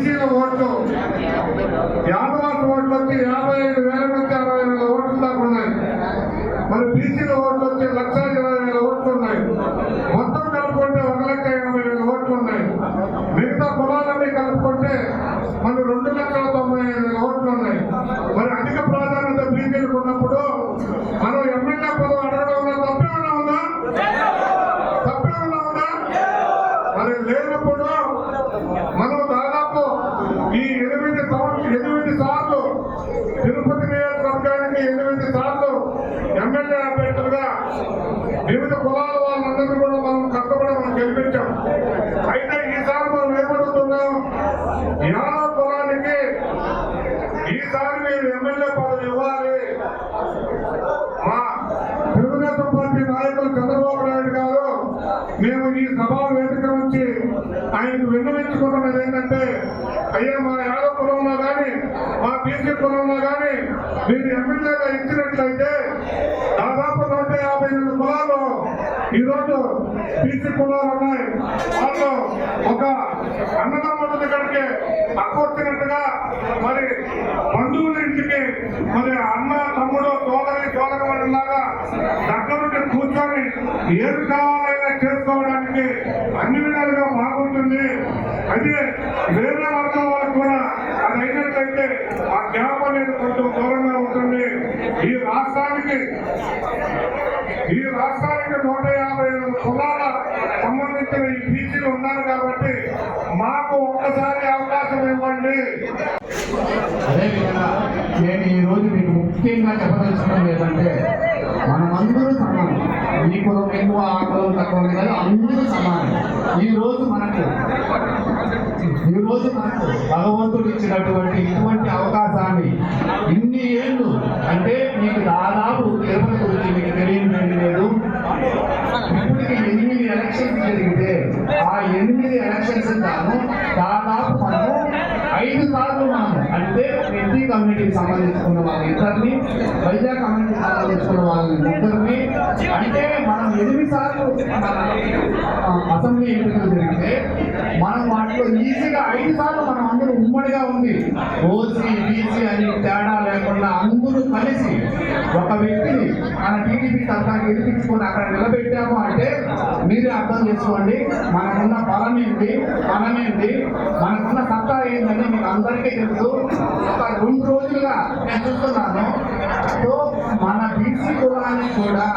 బీసీల ఓట్లు యాదవాస్ ఓట్లు వచ్చి 55,000 నుంచి 60,000 ఓట్లు దాకా ఉన్నాయి. మరి బీసీల ఓట్లు వచ్చి 1,20,000 ఓట్లు ఉన్నాయి. మొత్తం కలుపుకుంటే 1,80,000 ఓట్లు ఉన్నాయి. మిగతా కులాలన్నీ కలుపుకుంటే మన 2,95,000 ఓట్లు ఉన్నాయి. మరి అధిక ప్రాధాన్యత బీసీలకు ఉన్నప్పుడు మనం ఎమ్మెల్యే పదవి అడగడంలో తప్పేమన్నా ఉందా? మరి లేనప్పుడు మనం దాదాపు ఈ 8 సార్లు తిరుపతి నియోజకవర్గానికి 8 సార్లు ఎమ్మెల్యే అభ్యర్థులుగా వివిధ కులాల వాళ్ళందరూ కూడా మనం కష్టపడి మనం గెలిపించాం. అయితే ఈసారి మనం ఏమడుగుతున్నాం, యాదవ కులానికి ఈసారి మీరు ఎమ్మెల్యే పదవి ఇవ్వాలి. మా తెలుగుదేశం పార్టీ నాయకులు చంద్రబాబు నాయుడు గారు మేము ఈ సభా వేదిక నుంచి ఆయనకు విన్నవించుకోవడం ఏంటంటే, అయ్యా మా యాదవ కులంలో కానీ మా బీసీ కులంలో కానీ మీరు ఎమ్మెల్యేగా ఇచ్చినట్లయితే దాదాపు 152 కులాలు ఈరోజు బీసీ కులాలు ఉన్నాయి. వాళ్ళు ఒక అన్నదమ్ముల దగ్గరికి అక్కొచ్చినట్టుగా మరి బంధువుల ఇంటికి మరి అన్న తమ్ముడు సోదరమలాగా దగ్గరుండి కూర్చొని ఏది కావాలైనా చేసుకోవడానికి అన్ని విధాలుగా బాగుంటుంది. అయితే వేరే వర్గం వాళ్ళకు కూడా అది అయినట్లయితే ఆ గ్యాప్ అనేది కొంచెం దూరంగా ఉంటుంది. ఈ రాష్ట్రానికి 150 కులాల సంబంధించిన ఈ బీసీలు ఉన్నారు కాబట్టి మాకు ఒక్కసారి అవకాశం ఇవ్వండి. అదేవిధంగా నేను ఈ రోజు మీకు ముఖ్యంగా చెప్పదలుచుకున్నది ఏంటంటే, మనమందరూ సమానం. ఈ కులం ఎక్కువ ఆ కులం తక్కువ కాదు, అందరూ సమానం. ఈ రోజు మనకు భగవంతుడు ఇచ్చినటువంటి ఇటువంటి అవకాశాన్ని ఇన్ని ఏళ్ళు అంటే మీకు దాదాపు తిరుపతి గురించి మీకు తెలియని లేదు. ఇప్పటికి 8 ఎలక్షన్స్ జరిగితే ఆ 8 ఎలక్షన్స్ గాను దాదాపు మనము 5 సార్లు అంటే ఎస్సీ కమ్యూనిటీకి సంబంధించుకున్న వాళ్ళ ఇద్దరిని, వైజాగ్ కమ్యూనిటీకి సంబంధించుకున్న వాళ్ళని ముగ్గురిని, అంటే మనం 8 సార్లు అసెంబ్లీ ఎన్నికలు జరిగితే మనం వాటిలో ఈజీగా 5 సార్లు మనం అందరూ ఉమ్మడిగా ఉంది. ఓసీ బీసీ అని తేడా లేకుండా అందరూ కలిసి ఒక వ్యక్తిని మన టీడీపీ తరఫున గెలిపించుకొని అక్కడ నిలబెట్టాము అంటే మీరే అర్థం చేసుకోండి మనకున్న బలం ఏంటి, మనకున్న సత్తా ఏంటని మీకు అందరికీ తెలుసు. ఒక 2 రోజులుగా నేను చూస్తున్నాను. సో మన బీసీ కులానికి కూడా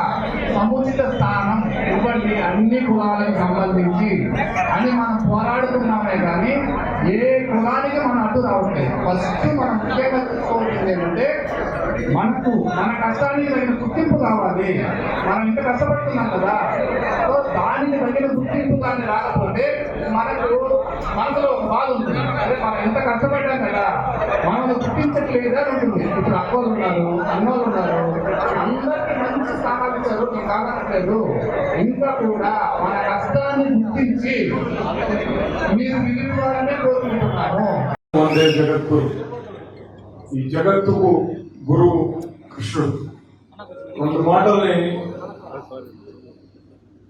సముచిత స్థానం ఇవ్వండి అన్ని కులాలకు సంబంధించి అని మనం పోరాడుతున్నామే కానీ ఏ కులానికి మనం అడ్డు రావట్లేదు. ఫస్ట్ మనం ముఖ్యంగా చూసుకోవాల్సింది ఏంటంటే, మన కష్టానికి తగిన గుర్తింపు కావాలి. మనం ఇంత కష్టపడుతున్నాం కదా, సో దానికి తగిన గుర్తింపు కానీ రాకపోతే మనసులో బాధ ఉంటుంది. అదే మనం ఎంత కష్టపడ్డాం కదా, మనల్ని గుర్తించట్లేదా ఉంటుంది. ఇప్పుడు అక్కలు ఉన్నారు, అన్నోళ్ళు ఉన్నారు, అందరికీ మంచి స్థానాలు ఇచ్చారు, నేను కాదనట్లేదు. ఇంకా కూడా మన కష్టాన్ని గుర్తించి మీరు విలువాలనే కోరుకుంటున్నాను. జగద్గురు, ఈ జగత్తుకు గురువు కృష్ణుడు. 2 మాటల్ని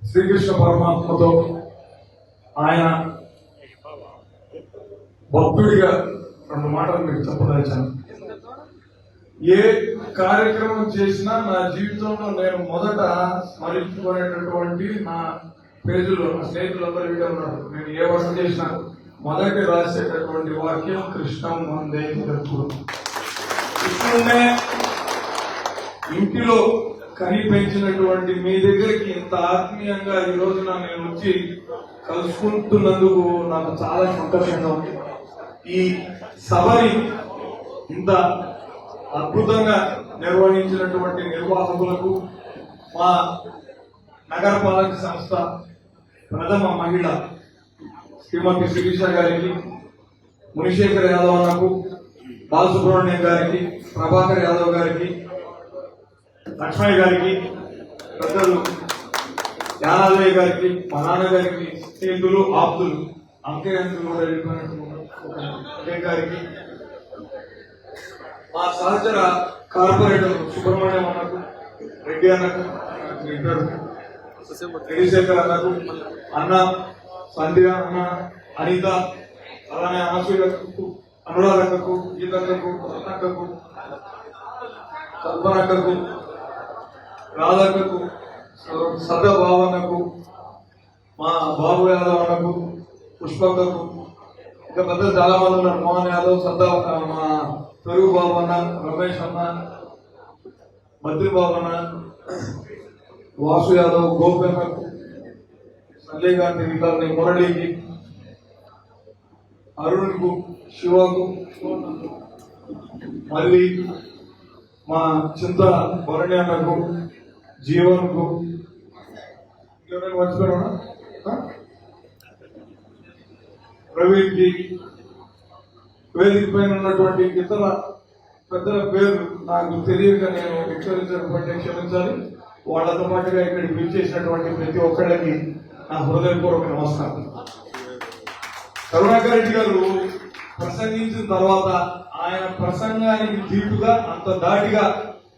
శ్రీకృష్ణ పరమాత్మతో ఆయన భక్తుడిగా 2 మాటలు మీకు చెప్పదలిచాను. ఏ కార్యక్రమం చేసినా నా జీవితంలో నేను మొదట స్మరించుకునేటటువంటి నా పేజీలో నా స్నేహితులందరూ వీడియో ఉన్నారు. నేను ఏ వర్షం చేసినా మొదటి రాసేటటువంటి వాక్యం కృష్ణం వందే జగద్గురు. కృష్ణుడే ఇంటిలో కని పెంచినటువంటి మీ దగ్గరికి ఇంత ఆత్మీయంగా ఈ రోజున నేను వచ్చి కలుసుకుంటున్నందుకు నాకు చాలా సంతోషంగా ఉంది. ఈ సభని ఇంత అద్భుతంగా నిర్వహించినటువంటి నిర్వాహకులకు, మా నగరపాలక సంస్థ ప్రథమ మహిళ శ్రీమతి శిరీష గారికి, మునిశేఖర్ యాదవ్ అన్నకు, బాలసుబ్రహ్మణ్యం గారికి, ప్రభాకర్ యాదవ్ గారికి, లక్ష్మయ్య గారికి, పెద్దలు యానాదయ్య గారికి, మా నాన్నగారికి, స్నేహితులు ఆప్తులు అంకెంతులు కూడా వెళ్ళిపోయినట్టు గారికి, మా సహచర కార్పొరేటర్ సుబ్రహ్మణ్యం అన్నకు, రెడ్డి అన్నకు, ఇద్దరు చంద్రశేఖర్ అన్నకు, అన్న సంధ్య అన్న, అనిత, అలానే ఆశీలకు, అనురాధకు, గీతకు, రత్నకు, కల్పనకు, రాధకు, సదభావనకు, మా బాబు యాదవ్ అన్నకు, పుష్పకకు, ఇంకా పెద్ద చాలా మంది ఉన్నారు. మోహన్ యాదవ్, మా పెరుగు బాబు అన్న, రమేష్ అన్న, మంత్రి బాబు అన్న, వాసు యాదవ్, గోపన్నకు, సంజయ్ గాంధీ వికార్ని, మురళికి, అరుణ్కు, శివకు, మళ్ళీ మా చింత భరణి అన్నకు, జీవన్కు, ఎవరైనా మర్చిపోయినా ప్రవీణ్కి, వేదిక పైన ఉన్నటువంటి ఇతర పెద్దల పేర్లు నాకు తెలియక నేను ఉచ్చరించకపోతే క్షమించాలి. వాళ్ళతో పాటుగా ఇక్కడికి పిలిచేసినటువంటి ప్రతి ఒక్కరికి నా హృదయపూర్వక నమస్కారం. కరుణాకర్ రెడ్డి గారు ప్రసంగించిన తర్వాత ఆయన ప్రసంగానికి దీటుగా అంత దాటిగా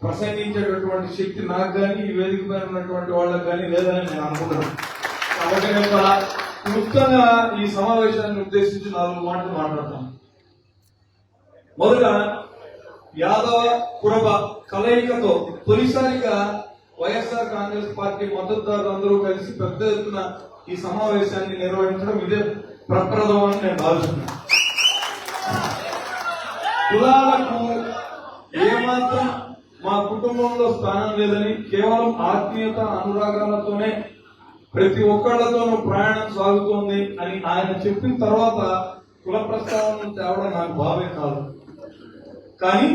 ప్రసంగించేటటువంటి శక్తి నాకు కానీ ఈ వేదిక పైన ఉన్నటువంటి వాళ్ళకి కానీ లేదని నేను అనుకుంటున్నాను. కాబట్టి నేను చాలా క్లుప్తంగా ఈ సమావేశాన్ని ఉద్దేశించి 4 మాటలు మాట్లాడతాను. మొదట యాదవ కురబ కలయికతో తొలిసారిగా వైఎస్ఆర్ కాంగ్రెస్ పార్టీ మద్దతుదారులు అందరూ కలిసి పెద్ద ఎత్తున ఈ సమావేశాన్ని నిర్వహించడం ఇదే ప్రప్రదం అని నేను భావిస్తున్నాను. కులాలకు ఏమాత్రం మా కుటుంబంలో స్థానం లేదని, కేవలం ఆత్మీయత అనురాగాలతోనే ప్రతి ఒక్కళ్లతోనూ ప్రయాణం సాగుతోంది అని ఆయన చెప్పిన తర్వాత కుల ప్రస్తావన తేవడం నాకు బావే కాదు. కానీ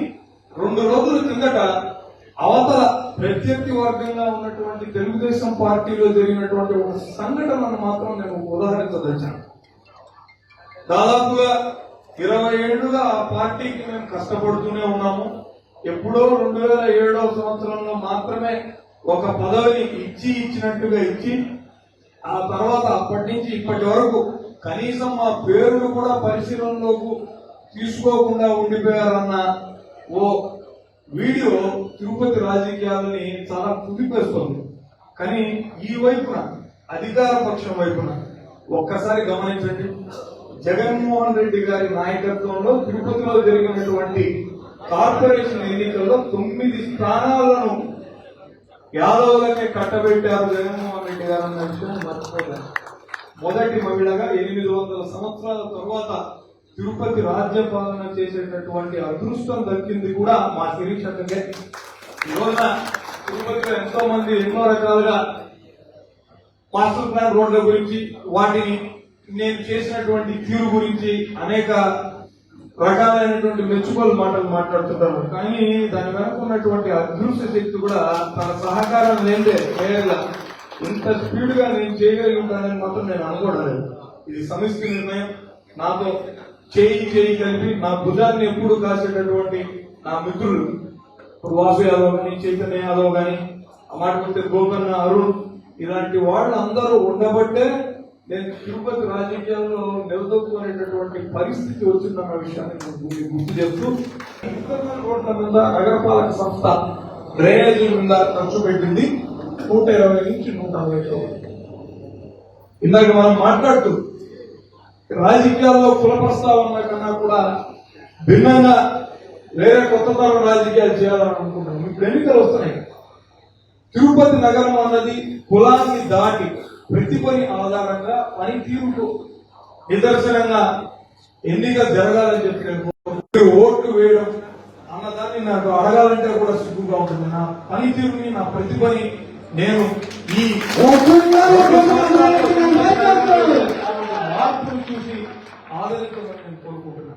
2 రోజుల కిందట అవతల ప్రత్యర్థి వర్గంగా ఉన్నటువంటి తెలుగుదేశం పార్టీలో జరిగినటువంటి ఒక సంఘటనను మాత్రం నేను ఉదాహరించదలిచాను. దాదాపుగా 20 ఏళ్లుగా ఆ పార్టీకి మేము కష్టపడుతూనే ఉన్నాము. ఎప్పుడో 2007వ సంవత్సరంలో మాత్రమే ఒక పదవిని ఇచ్చినట్టుగా ఇచ్చి, ఆ తర్వాత అప్పటి నుంచి ఇప్పటి వరకు కనీసం మా పేరును కూడా పరిశీలనలోకి తీసుకోకుండా ఉండిపోయారన్న ఓ వీడియో తిరుపతి రాజకీయాలని చాలా కుదిపేస్తోంది. కానీ ఈ వైపున అధికార పక్షం వైపున ఒక్కసారి గమనించండి. జగన్మోహన్ రెడ్డి గారి నాయకత్వంలో తిరుపతిలో జరిగినటువంటి కార్పొరేషన్ ఎన్నికల్లో 9 స్థానాలను యాదవులకే కట్టబెట్టారు జగన్మోహన్ రెడ్డి గారు అన్న విషయం మర్చిపోయారు. మొదటి మహిళగా 800 సంవత్సరాల తర్వాత తిరుపతి రాజ్యపాలన చేసేటటువంటి అదృష్టం దక్కింది కూడా మా శిరీషకే. ఈరోజున తిరుపతిలో ఎంతో మంది ఎన్నో రకాలుగా మాస్టర్ ప్లాన్ రోడ్ల గురించి, వాటిని నేను చేసినటువంటి తీరు గురించి అనేక రకాలైనటువంటి మెచ్చుకోలు మాటలు మాట్లాడుతుంటారు. కానీ దాని వెనక ఉన్నటువంటి అదృశ్య శక్తి కూడా తన సహకారం లేదే చేయగల ఇంత స్పీడ్ గా నేను చేయగలిగి ఉంటానని మాత్రం నేను అనుకోవడం. ఇది సమిష్టి నిర్ణయం. నాతో చేయి కలిపి నా భుజాన్ని ఎప్పుడు కాసేటటువంటి నా మిత్రులు వాసు యాదవ్ కానీ, చైతన్య యాదవ్ కానీ, ఆ మాట కొట్టే గోపన్న, అరుణ్, ఇలాంటి వాళ్ళు అందరూ ఉండబట్టే నేను తిరుపతి రాజకీయాల్లో నిలదొక్కునేటటువంటి పరిస్థితి వచ్చిందన్న విషయాన్ని గుర్తు చేస్తూ, ఇంటర్నల్ రోడ్ల మీద నగరపాలక సంస్థ డ్రైనేజీల మీద ఖర్చు పెట్టింది 120 నుంచి 140 కోట్లు. ఇందాక మనం మాట్లాడుతూ రాజకీయాల్లో కుల ప్రస్తావన కన్నా కూడా భిన్నంగా వేరే కొత్త తరం రాజకీయాలు చేయాలని అనుకుంటున్నాం. ఇప్పుడు ఎన్నికలు వస్తున్నాయి. తిరుపతి నగరం అన్నది కులాన్ని దాటి ప్రతి పని ఆధారంగా పనితీరుకు నిదర్శనంగా ఎన్నిక జరగాలని చెప్పి ఓట్లు వేయడం అన్నదాన్ని నాకు అడగాలంటే కూడా సిగ్గుగా ఉంటుంది. నా పనితీరుని, నా ప్రతిభని నేను ఈ మార్పును చూసి ఆదరించాలని నేను కోరుకుంటున్నాను.